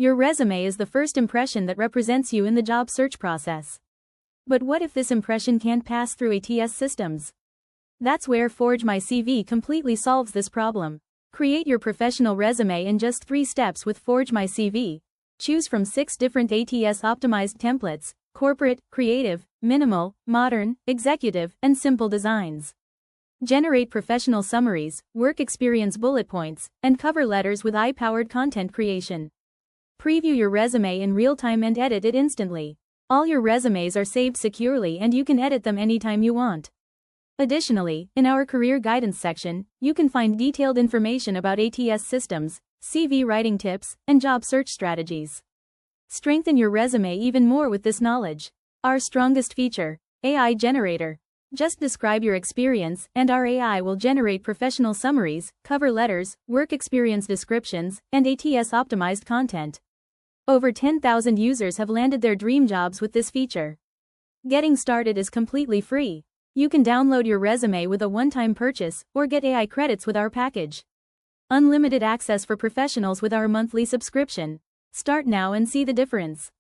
Your resume is the first impression that represents you in the job search process. But what if this impression can't pass through ATS systems? That's where forgemycv completely solves this problem. Create your professional resume in just 3 steps with forgemycv. Choose from 6 different ATS-optimized templates: corporate, creative, minimal, modern, executive, and simple designs. Generate professional summaries, work experience bullet points, and cover letters with AI-powered content creation. Preview your resume in real time and edit it instantly. All your resumes are saved securely and you can edit them anytime you want. Additionally, in our career guidance section, you can find detailed information about ATS systems, CV writing tips, and job search strategies. Strengthen your resume even more with this knowledge. Our strongest feature: AI Generator. Just describe your experience, and our AI will generate professional summaries, cover letters, work experience descriptions, and ATS-optimized content. Over 10,000 users have landed their dream jobs with this feature. Getting started is completely free. You can download your resume with a one-time purchase, or get AI credits with our package. Unlimited access for professionals with our monthly subscription. Start now and see the difference.